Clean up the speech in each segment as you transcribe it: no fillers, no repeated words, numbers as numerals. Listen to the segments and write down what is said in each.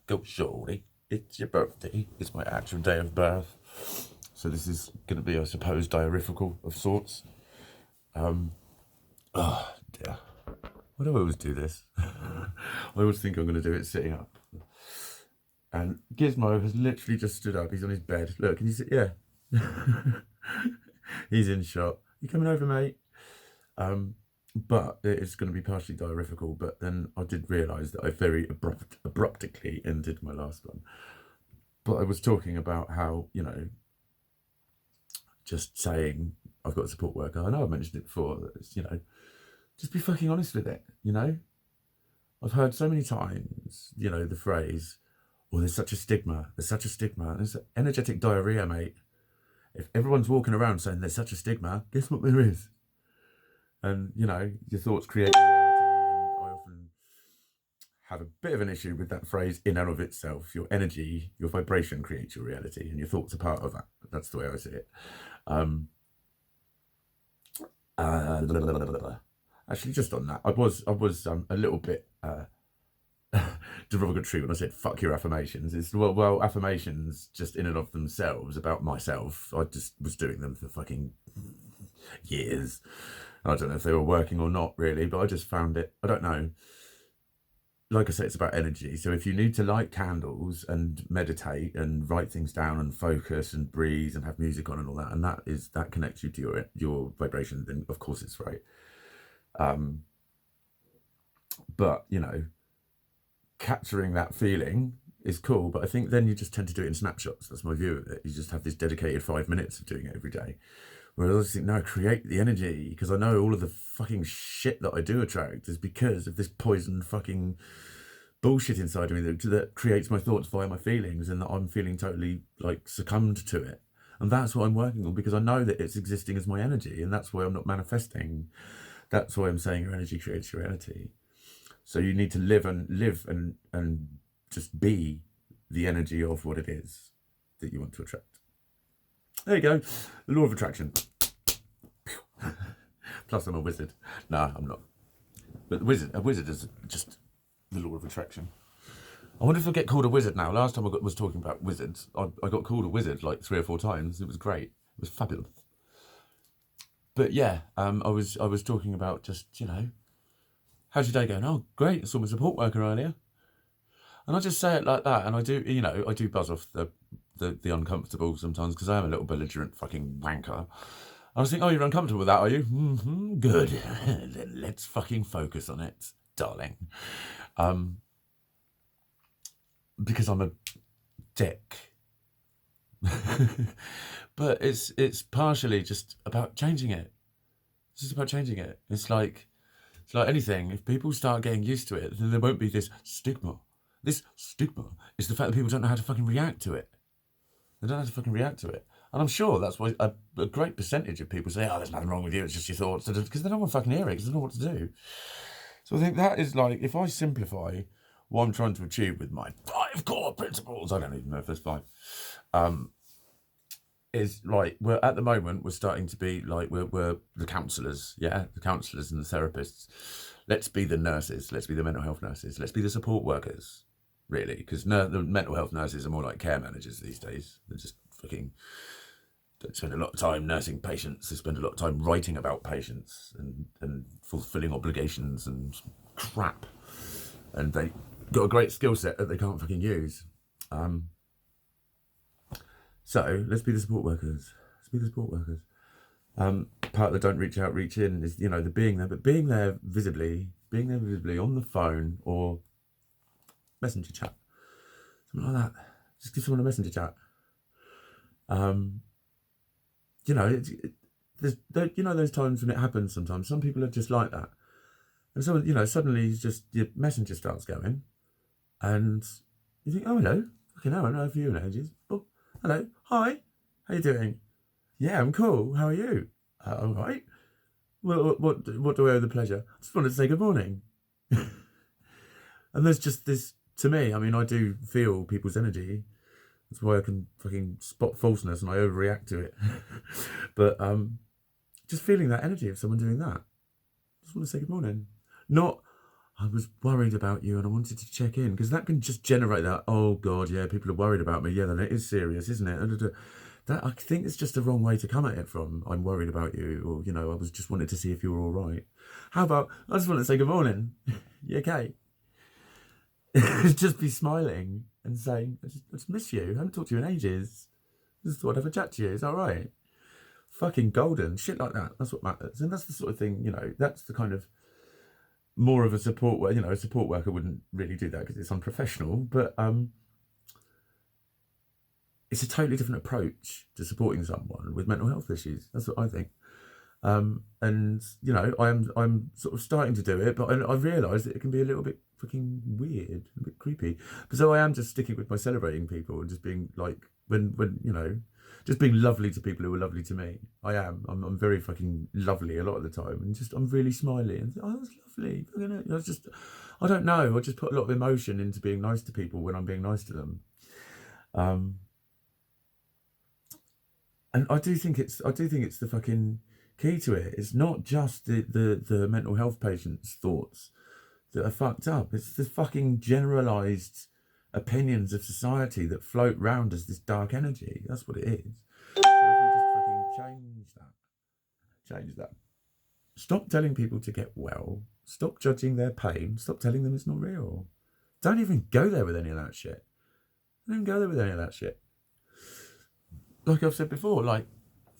go shorty, it's your birthday. It's my actual day of birth. So this is going to be, I suppose, diarifical of sorts. Oh dear. Why do I always do this? I always think I'm going to do it sitting up. And Gizmo has literally just stood up. He's on his bed. Look, can you see? Yeah. He's in shot. You coming over, mate? But it is going to be partially diarifical. But then I did realise that I very abruptly ended my last one. But I was talking about how, just saying I've got a support worker. I know I've mentioned it before. That it's, just be fucking honest with it. I've heard so many times, the phrase, "Oh, there's such a stigma. There's such a stigma." And it's energetic diarrhea, mate. If everyone's walking around saying there's such a stigma, guess what there is? And, your thoughts create reality. And I often have a bit of an issue with that phrase in and of itself. Your energy, your vibration creates your reality, and your thoughts are part of that. That's the way I see it. Actually, just on that, I was a little bit derogatory when I said "fuck your affirmations." It's well, affirmations just in and of themselves about myself. I just was doing them for fucking years. I don't know if they were working or not, really, but I just found it. I don't know. Like I say, it's about energy. So if you need to light candles and meditate and write things down and focus and breathe and have music on and all that, and that connects you to your vibration, then of course it's right. But capturing that feeling is cool, but I think then you just tend to do it in snapshots. That's my view of it. You just have this dedicated 5 minutes of doing it every day. Whereas I just think, no, create the energy, because I know all of the fucking shit that I do attract is because of this poisoned fucking bullshit inside of me that creates my thoughts via my feelings, and that I'm feeling totally like succumbed to it. And that's what I'm working on, because I know that it's existing as my energy, and that's why I'm not manifesting. That's why I'm saying your energy creates your reality. So you need to live and just be the energy of what it is that you want to attract. There you go. The law of attraction. Plus I'm a wizard. No, I'm not. But a wizard is just the law of attraction. I wonder if I'll get called a wizard now. Last time I was talking about wizards, I got called a wizard like 3 or 4 times. It was great. It was fabulous. But yeah, I was talking about just, how's your day going? Oh, great. I saw my support worker earlier. And I just say it like that. And I do buzz off the uncomfortable sometimes, because I am a little belligerent fucking wanker. I was thinking, oh, you're uncomfortable with that, are you? Mm-hmm, good. Then let's fucking focus on it, darling. Because I'm a dick. But it's partially just about changing it. It's just about changing it. It's like anything. If people start getting used to it, then there won't be this stigma. This stigma is the fact that people don't know how to fucking react to it. They don't know how to fucking react to it. And I'm sure that's why a great percentage of people say, oh, there's nothing wrong with you, it's just your thoughts. Because they don't want to fucking hear it, because they don't know what to do. So I think that is like, if I simplify what I'm trying to achieve with my 5 core principles, I don't even know if there's 5, is like, we're at the moment, we're starting to be like, we're the counsellors, the counsellors and the therapists. Let's be the nurses, let's be the mental health nurses, let's be the support workers, really, because the mental health nurses are more like care managers these days. They're just fucking, they spend a lot of time nursing patients, they spend a lot of time writing about patients and fulfilling obligations and crap, and they got a great skill set that they can't fucking use. So let's be the support workers. Let's be the support workers. Part that don't reach out, reach in is, the being there, but being there visibly on the phone or messenger chat, something like that. Just give someone a messenger chat. There's those times when it happens sometimes. Some people are just like that. And so, suddenly just your messenger starts going and you think, oh, hello. Okay, no, I don't know for you in ages. Oh, hello. Hi. How you doing? Yeah, I'm cool. How are you? All right. Well, what do I owe the pleasure? I just wanted to say good morning. And there's just this, to me, I mean, I do feel people's energy. That's why I can fucking spot falseness and I overreact to it. But just feeling that energy of someone doing that. Just want to say good morning. Not, I was worried about you and I wanted to check in, because that can just generate that, oh God, yeah, people are worried about me. Yeah, then it is serious, isn't it? That, I think it's just the wrong way to come at it from, I'm worried about you, or, you know, I was just wanted to see if you were all right. How about, I just want to say good morning. You okay? Just be smiling and saying, I just miss you. I haven't talked to you in ages. Just thought I'd have a chat to you. Is that all right? Fucking golden. Shit like that. That's what matters. And that's the sort of thing, you know, that's the kind of more of a support worker. You know, a support worker wouldn't really do that because it's unprofessional, but it's a totally different approach to supporting someone with mental health issues. That's what I think. And you know, I'm sort of starting to do it, but I realise that it can be a little bit fucking weird, a bit creepy. But so I am just sticking with my celebrating people and just being like, when you know, just being lovely to people who are lovely to me. I'm very fucking lovely a lot of the time, and just I'm really smiley and oh, that's lovely. You know, it's just, I don't know. I just put a lot of emotion into being nice to people when I'm being nice to them. And I do think it's the fucking key to it. It's not just the mental health patient's thoughts that are fucked up. It's the fucking generalized opinions of society that float round as this dark energy. That's what it is. So if we just fucking change that. Stop telling people to get well. Stop judging their pain. Stop telling them it's not real. Don't even go there with any of that shit. Don't even go there with any of that shit. Like I've said before, like,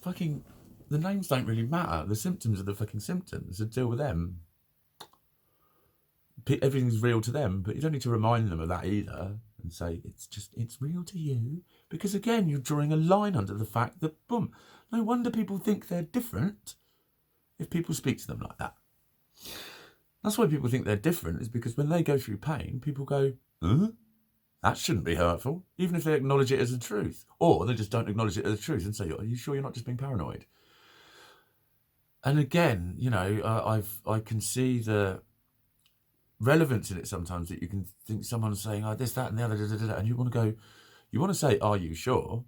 fucking, the names don't really matter. The symptoms are the fucking symptoms. So deal with them. Everything's real to them, but you don't need to remind them of that either and say, it's real to you. Because again, you're drawing a line under the fact that, boom, no wonder people think they're different if people speak to them like that. That's why people think they're different, is because when they go through pain, people go, huh? That shouldn't be hurtful, even if they acknowledge it as a truth. Or they just don't acknowledge it as a truth and say, are you sure you're not just being paranoid? And again, you know, I can see the relevance in it sometimes, that you can think someone's saying, oh, this, that, and the other, and you want to go, you want to say, are you sure?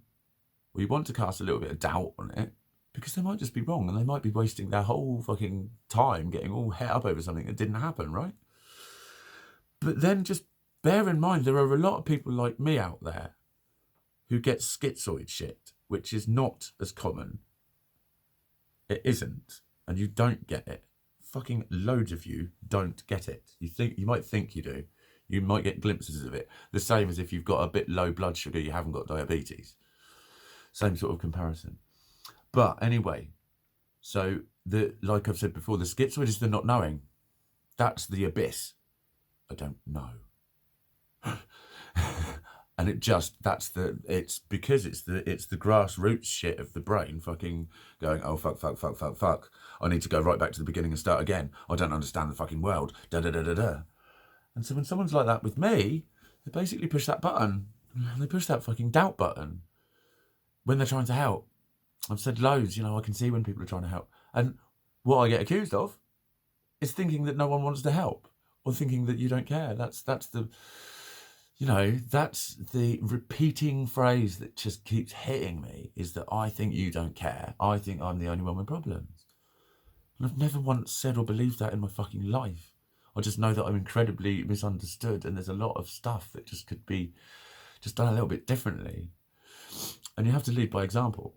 Or you want to cast a little bit of doubt on it, because they might just be wrong and they might be wasting their whole fucking time getting all het up over something that didn't happen, right? But then just bear in mind, there are a lot of people like me out there who get schizoid shit, which is not as common. It isn't. And you don't get it. Fucking loads of you don't get it. You might think you do. You might get glimpses of it. The same as if you've got a bit low blood sugar, you haven't got diabetes. Same sort of comparison. But anyway, so like I've said before, the schizoid is the not knowing. That's the abyss. I don't know. And it's because it's the grassroots shit of the brain fucking going, oh, fuck. I need to go right back to the beginning and start again. I don't understand the fucking world. Da. And so when someone's like that with me, they basically push that button. They push that fucking doubt button when they're trying to help. I've said loads, you know, I can see when people are trying to help. And what I get accused of is thinking that no one wants to help, or thinking that you don't care. That's the... You know, that's the repeating phrase that just keeps hitting me, is that I think you don't care. I think I'm the only one with problems. And I've never once said or believed that in my fucking life. I just know that I'm incredibly misunderstood, and there's a lot of stuff that just could be just done a little bit differently. And you have to lead by example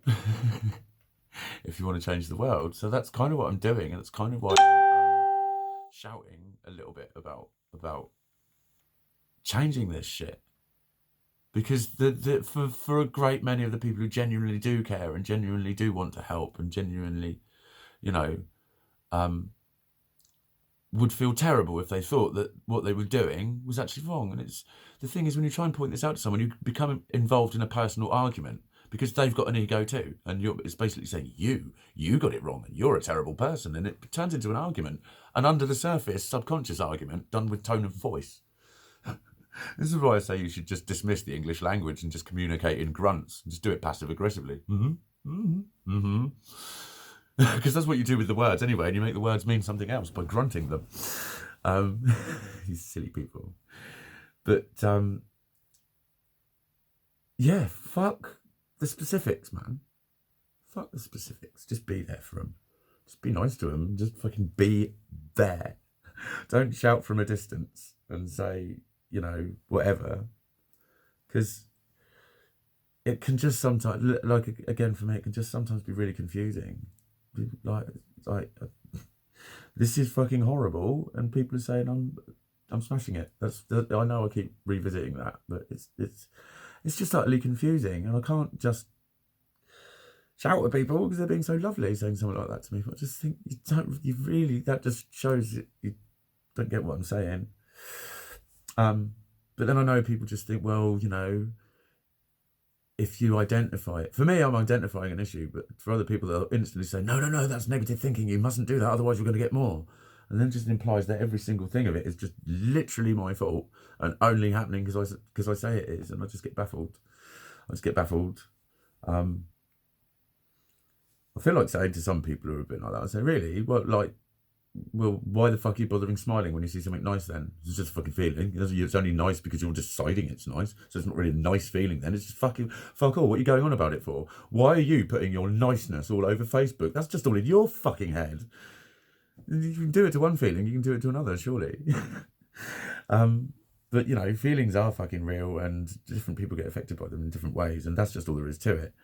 if you want to change the world. So that's kind of what I'm doing, and that's kind of why I'm shouting a little bit about changing this shit, because for a great many of the people who genuinely do care and genuinely do want to help and genuinely, you know, would feel terrible if they thought that what they were doing was actually wrong. And it's the thing is, when you try and point this out to someone, you become involved in a personal argument, because they've got an ego too, and it's basically saying you got it wrong and you're a terrible person, and it turns into an argument, an under the surface subconscious argument done with tone of voice. This is why I say you should just dismiss the English language and just communicate in grunts and just do it passive aggressively. Because that's what you do with the words anyway, and you make the words mean something else by grunting them. You silly people. But yeah, fuck the specifics, man. Fuck the specifics. Just be there for them. Just be nice to them. Just fucking be there. Don't shout from a distance and say, you know, whatever, because it can just sometimes, like, again, for me, it can just sometimes be really confusing. Like, this is fucking horrible, and people are saying I'm smashing it. I know I keep revisiting that, but it's just utterly confusing, and I can't just shout at people because they're being so lovely saying something like that to me. But I just think that just shows that you don't get what I'm saying. But then I know people just think, well, you know, if you identify it, for me, I'm identifying an issue, but for other people, they'll instantly say, no, that's negative thinking. You mustn't do that, otherwise you're going to get more. And then just implies that every single thing of it is just literally my fault and only happening because I say it is, and I just get baffled. I feel like saying to some people who are a bit like that, I say, really? Well, why the fuck are you bothering smiling when you see something nice then? It's just a fucking feeling. It's only nice because you're deciding it's nice. So it's not really a nice feeling then. It's just fuck all. What are you going on about it for? Why are you putting your niceness all over Facebook? That's just all in your fucking head. You can do it to one feeling, you can do it to another, surely. But, you know, feelings are fucking real, and different people get affected by them in different ways, and that's just all there is to it.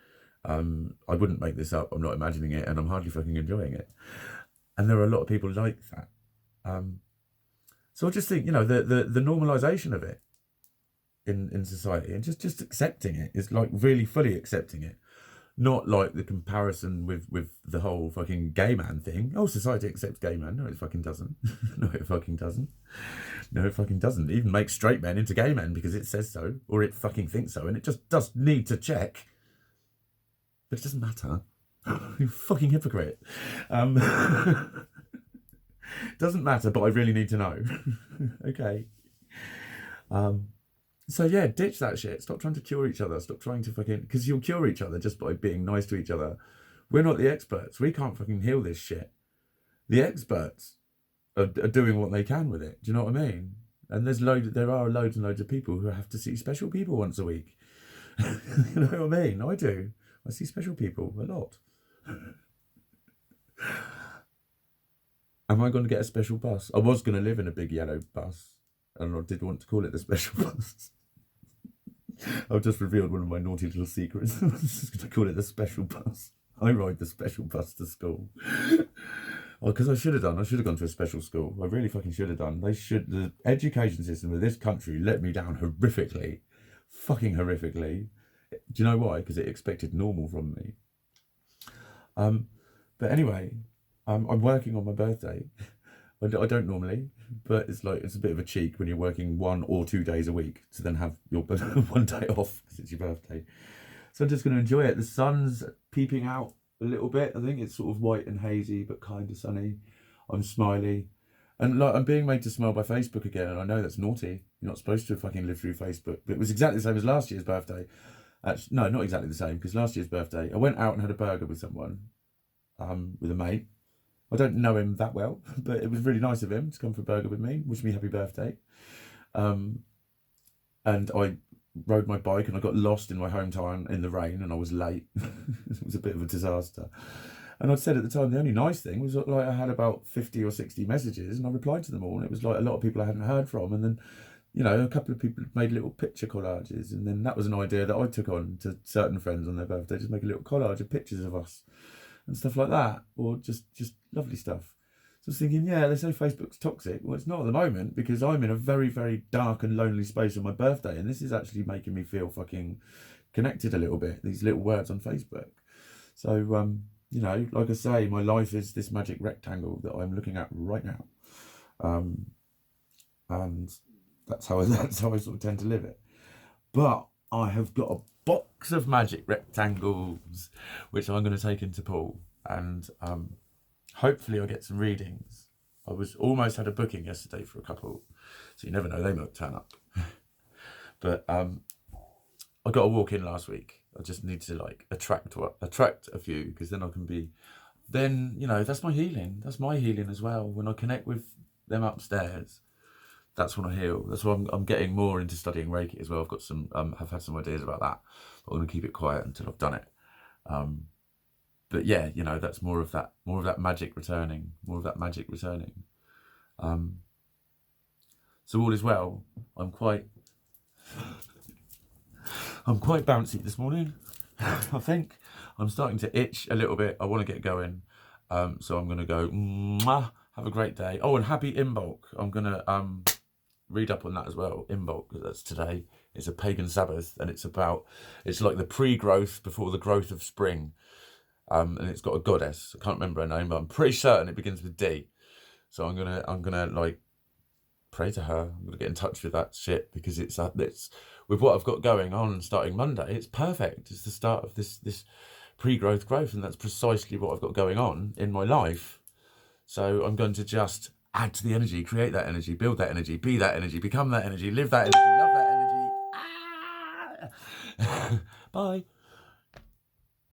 I wouldn't make this up. I'm not imagining it, and I'm hardly fucking enjoying it. And there are a lot of people like that. So I just think, you know, the normalisation of it in society, and just accepting it is like really fully accepting it. Not like the comparison with the whole fucking gay man thing. Oh, society accepts gay man. No, it fucking doesn't. No, it fucking doesn't. No, it fucking doesn't. It even makes straight men into gay men because it says so, or it fucking thinks so, and it just does need to check. But it doesn't matter. You fucking hypocrite. Doesn't matter, but I really need to know. Okay. So yeah, ditch that shit. Stop trying to cure each other. Stop trying to fucking... Because you'll cure each other just by being nice to each other. We're not the experts. We can't fucking heal this shit. The experts are doing what they can with it. Do you know what I mean? And there are loads and loads of people who have to see special people once a week. You know what I mean? I do. I see special people a lot. Am I going to get a special bus? I was going to live in a big yellow bus, and I did want to call it the special bus. I've just revealed one of my naughty little secrets. I'm just going to call it the special bus. I ride the special bus to school. Oh, because I should have gone to a special school. I really fucking should have done. The education system of this country let me down horrifically. Fucking horrifically. Do you know why? Because it expected normal from me. But anyway, I'm working on my birthday. I don't normally, but it's a bit of a cheek when you're working 1 or 2 days a week to then have your 1 day off because it's your birthday. So I'm just going to enjoy it. The sun's peeping out a little bit. I think it's sort of white and hazy, but kind of sunny. I'm smiley. And I'm being made to smile by Facebook again, and I know that's naughty. You're not supposed to fucking live through Facebook. But it was exactly the same as last year's birthday. Actually, no, not exactly the same, because last year's birthday, I went out and had a burger with someone, with a mate. I don't know him that well, but it was really nice of him to come for a burger with me, wish me happy birthday. And I rode my bike and I got lost in my hometown in the rain and I was late. It was a bit of a disaster. And I'd said at the time, the only nice thing was like I had about 50 or 60 messages and I replied to them all. And it was like a lot of people I hadn't heard from. And then, you know, a couple of people made little picture collages. And then that was an idea that I took on to certain friends on their birthday, just make a little collage of pictures of us and stuff like that, or just lovely stuff. So I was thinking, yeah, they say Facebook's toxic. Well, it's not at the moment because I'm in a very, very dark and lonely space on my birthday, and this is actually making me feel fucking connected a little bit, these little words on Facebook. So, you know, like I say, my life is this magic rectangle that I'm looking at right now. And that's how I sort of tend to live it. But I have got a box of magic rectangles which I'm going to take into Paul, and hopefully I'll get some readings. I was almost had a booking yesterday for a couple, so you never know, they might turn up. But I got a walk in last week. I just need to like attract a few, because then I can be, then, you know, that's my healing as well. When I connect with them upstairs, that's when I heal. That's why I'm getting more into studying Reiki as well. I've got some, have had some ideas about that, but I'm going to keep it quiet until I've done it. But yeah, you know, that's more of that magic returning, So all is well. I'm quite bouncy this morning. I think I'm starting to itch a little bit. I want to get going. So I'm going to go, mwah, have a great day. Oh, and happy Imbolc. I'm going to read up on that as well. Imbolc, because that's today. It's a pagan sabbath, and it's like the pre-growth before the growth of spring. And it's got a goddess. I can't remember her name, but I'm pretty certain it begins with D. So I'm gonna like pray to her. I'm gonna get in touch with that shit, because it's with what I've got going on starting Monday. It's perfect. It's the start of this pre-growth growth, and that's precisely what I've got going on in my life. So I'm going to just add to the energy, create that energy, build that energy, be that energy, become that energy, live that energy, love that energy. Bye.